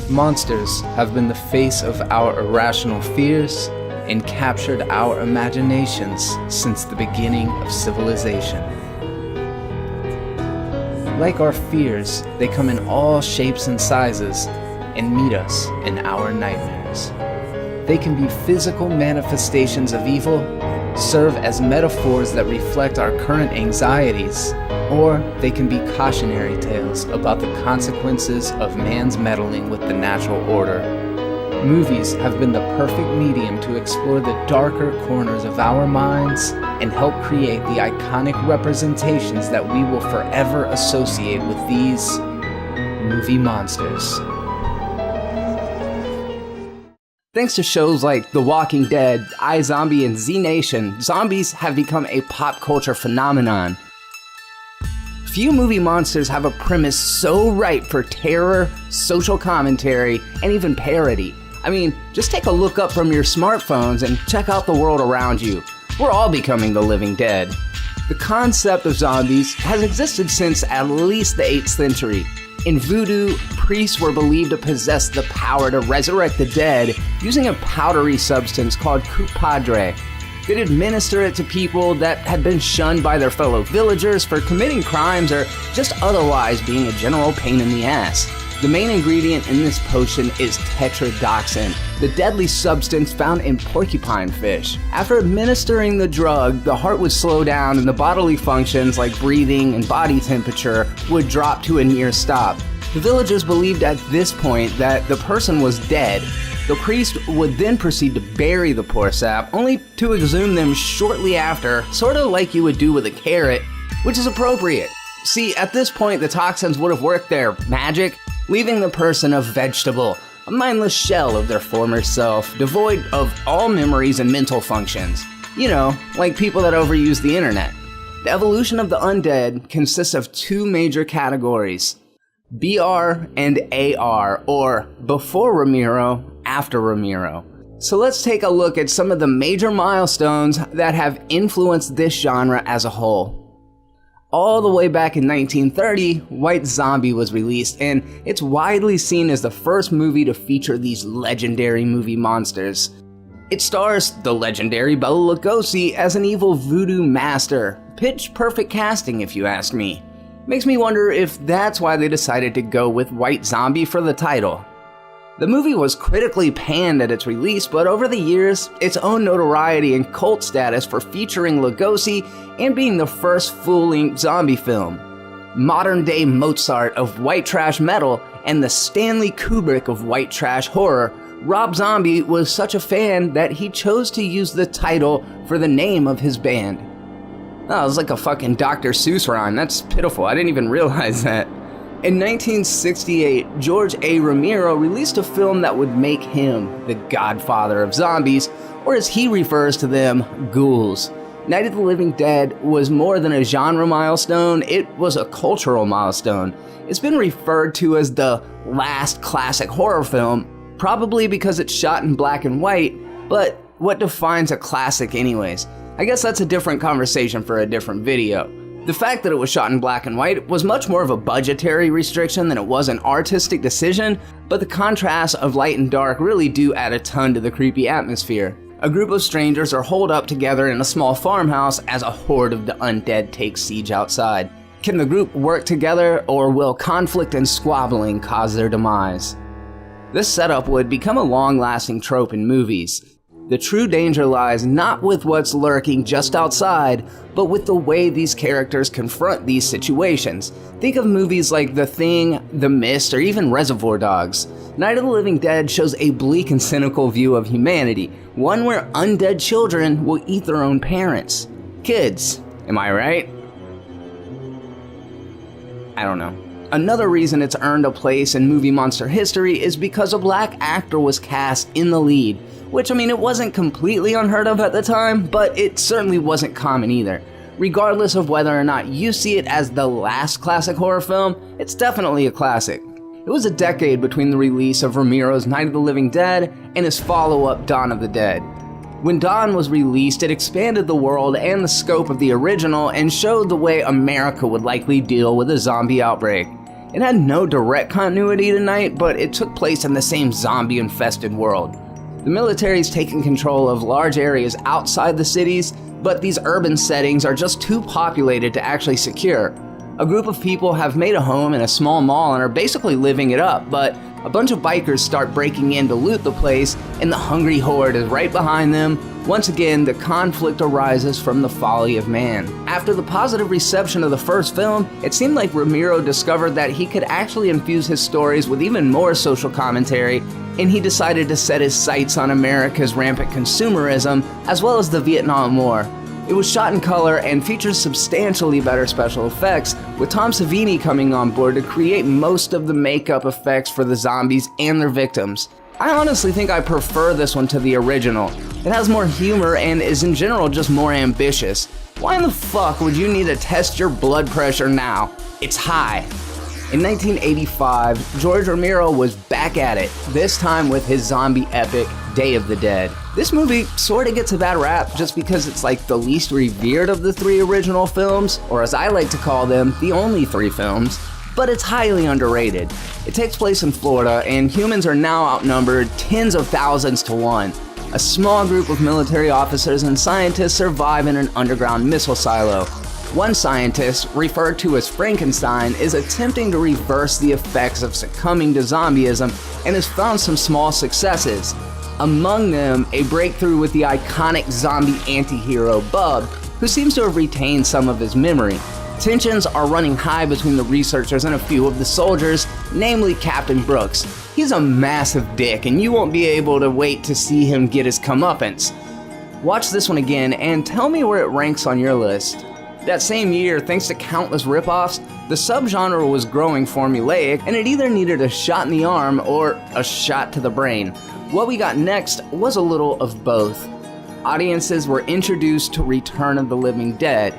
Monsters have been the face of our irrational fears and captured our imaginations since the beginning of civilization. Like our fears, they come in all shapes and sizes and meet us in our nightmares. They can be physical manifestations of evil, serve as metaphors that reflect our current anxieties, or they can be cautionary tales about the consequences of man's meddling with the natural order. Movies have been the perfect medium to explore the darker corners of our minds and help create the iconic representations that we will forever associate with these movie monsters. Thanks to shows like The Walking Dead, iZombie, and Z Nation, zombies have become a pop culture phenomenon. Few movie monsters have a premise so ripe for terror, social commentary, and even parody. I mean, just take a look up from your smartphones and check out the world around you. We're all becoming the living dead. The concept of zombies has existed since at least the 8th century. In voodoo, priests were believed to possess the power to resurrect the dead using a powdery substance called compadre. They'd administer it to people that had been shunned by their fellow villagers for committing crimes or just otherwise being a general pain in the ass. The main ingredient in this potion is tetrodotoxin, the deadly substance found in porcupine fish. After administering the drug, the heart would slow down and the bodily functions like breathing and body temperature would drop to a near stop. The villagers believed at this point that the person was dead. The priest would then proceed to bury the poor sap, only to exhume them shortly after, sort of like you would do with a carrot, which is appropriate. See, at this point, the toxins would have worked their magic, leaving the person a vegetable, a mindless shell of their former self, devoid of all memories and mental functions. You know, like people that overuse the internet. The evolution of the undead consists of two major categories: BR and AR, or before Ramiro, after Ramiro. So let's take a look at some of the major milestones that have influenced this genre as a whole. All the way back in 1930, White Zombie was released, and it's widely seen as the first movie to feature these legendary movie monsters. It stars the legendary Bela Lugosi as an evil voodoo master. Pitch perfect casting, if you ask me. Makes me wonder if that's why they decided to go with White Zombie for the title. The movie was critically panned at its release, but over the years, its own notoriety and cult status for featuring Lugosi and being the first full-length zombie film. Modern-day Mozart of white trash metal and the Stanley Kubrick of white trash horror, Rob Zombie was such a fan that he chose to use the title for the name of his band. Oh, it was like a fucking Dr. Seuss rhyme. That's pitiful. I didn't even realize that. In 1968, George A. Romero released a film that would make him the godfather of zombies, or as he refers to them, ghouls. Night of the Living Dead was more than a genre milestone, it was a cultural milestone. It's been referred to as the last classic horror film, probably because it's shot in black and white, but what defines a classic anyways? I guess that's a different conversation for a different video. The fact that it was shot in black and white was much more of a budgetary restriction than it was an artistic decision, but the contrast of light and dark really do add a ton to the creepy atmosphere. A group of strangers are holed up together in a small farmhouse as a horde of the undead takes siege outside. Can the group work together, or will conflict and squabbling cause their demise? This setup would become a long-lasting trope in movies. The true danger lies not with what's lurking just outside, but with the way these characters confront these situations. Think of movies like The Thing, The Mist, or even Reservoir Dogs. Night of the Living Dead shows a bleak and cynical view of humanity, one where undead children will eat their own parents. Kids, am I right? I don't know. Another reason it's earned a place in movie monster history is because a black actor was cast in the lead, which, I mean, it wasn't completely unheard of at the time, but it certainly wasn't common either. Regardless of whether or not you see it as the last classic horror film, it's definitely a classic. It was a decade between the release of Romero's Night of the Living Dead and his follow-up Dawn of the Dead. When Dawn was released, it expanded the world and the scope of the original and showed the way America would likely deal with a zombie outbreak. It had no direct continuity to Night, but it took place in the same zombie-infested world. The military's taken control of large areas outside the cities, but these urban settings are just too populated to actually secure. A group of people have made a home in a small mall and are basically living it up, but a bunch of bikers start breaking in to loot the place, and the hungry horde is right behind them. Once again, the conflict arises from the folly of man. After the positive reception of the first film, it seemed like Romero discovered that he could actually infuse his stories with even more social commentary, and he decided to set his sights on America's rampant consumerism, as well as the Vietnam War. It was shot in color and features substantially better special effects, with Tom Savini coming on board to create most of the makeup effects for the zombies and their victims. I honestly think I prefer this one to the original. It has more humor and is in general just more ambitious. Why in the fuck would you need to test your blood pressure now? It's high. In 1985, George Romero was back at it, this time with his zombie epic, Day of the Dead. This movie sorta gets a bad rap just because it's like the least revered of the three original films, or as I like to call them, the only three films, but it's highly underrated. It takes place in Florida, and humans are now outnumbered tens of thousands to one. A small group of military officers and scientists survive in an underground missile silo. One scientist, referred to as Frankenstein, is attempting to reverse the effects of succumbing to zombieism and has found some small successes. Among them, a breakthrough with the iconic zombie anti-hero Bub, who seems to have retained some of his memory. Tensions are running high between the researchers and a few of the soldiers, namely Captain Brooks. He's a massive dick, and you won't be able to wait to see him get his comeuppance. Watch this one again and tell me where it ranks on your list. That same year, thanks to countless ripoffs, the subgenre was growing formulaic, and it either needed a shot in the arm or a shot to the brain. What we got next was a little of both. Audiences were introduced to Return of the Living Dead.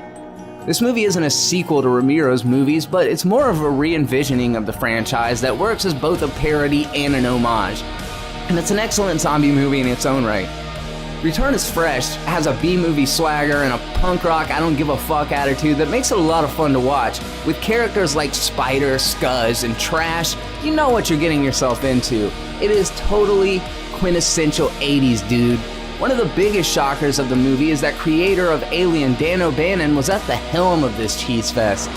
This movie isn't a sequel to Romero's movies, but it's more of a re-envisioning of the franchise that works as both a parody and an homage. And it's an excellent zombie movie in its own right. Return is fresh, has a B-movie swagger and a punk rock I don't give a fuck attitude that makes it a lot of fun to watch. With characters like Spider, Scuzz, and Trash, you know what you're getting yourself into. It is totally quintessential 80s, dude. One of the biggest shockers of the movie is that creator of Alien, Dan O'Bannon, was at the helm of this cheese fest.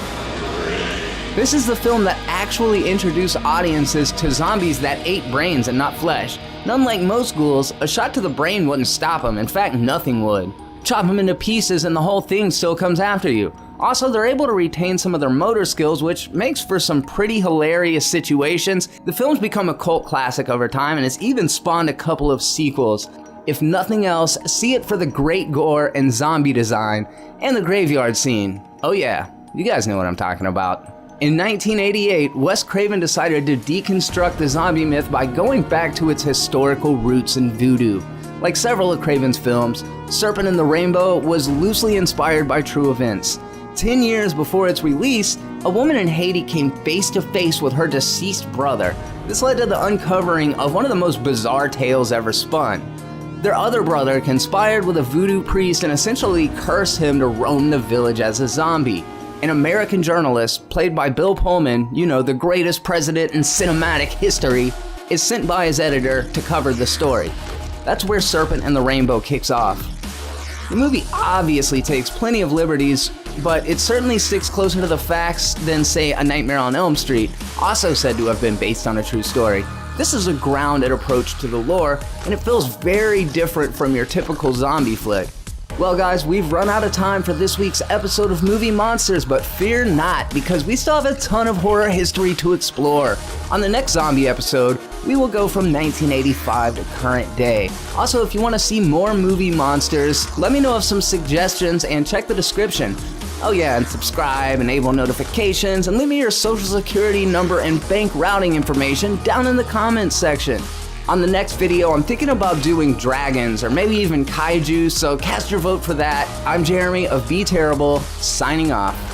This is the film that actually introduced audiences to zombies that ate brains and not flesh. And unlike most ghouls, a shot to the brain wouldn't stop them. In fact, nothing would. Chop them into pieces and the whole thing still comes after you. Also, they're able to retain some of their motor skills, which makes for some pretty hilarious situations. The film's become a cult classic over time, and it's even spawned a couple of sequels. If nothing else, see it for the great gore and zombie design, and the graveyard scene. Oh yeah, you guys know what I'm talking about. In 1988, Wes Craven decided to deconstruct the zombie myth by going back to its historical roots in voodoo. Like several of Craven's films, Serpent and the Rainbow was loosely inspired by true events. 10 years before its release, a woman in Haiti came face to face with her deceased brother. This led to the uncovering of one of the most bizarre tales ever spun. Their other brother conspired with a voodoo priest and essentially cursed him to roam the village as a zombie. An American journalist, played by Bill Pullman, you know, the greatest president in cinematic history, is sent by his editor to cover the story. That's where Serpent and the Rainbow kicks off. The movie obviously takes plenty of liberties, but it certainly sticks closer to the facts than, say, A Nightmare on Elm Street, also said to have been based on a true story. This is a grounded approach to the lore, and it feels very different from your typical zombie flick. Well guys, we've run out of time for this week's episode of Movie Monsters, but fear not, because we still have a ton of horror history to explore. On the next zombie episode, we will go from 1985 to current day. Also, if you want to see more movie monsters, let me know of some suggestions and check the description. Oh yeah, and subscribe, enable notifications, and leave me your social security number and bank routing information down in the comments section. On the next video, I'm thinking about doing dragons or maybe even kaiju, so cast your vote for that. I'm Jeremy of Be Terrible, signing off.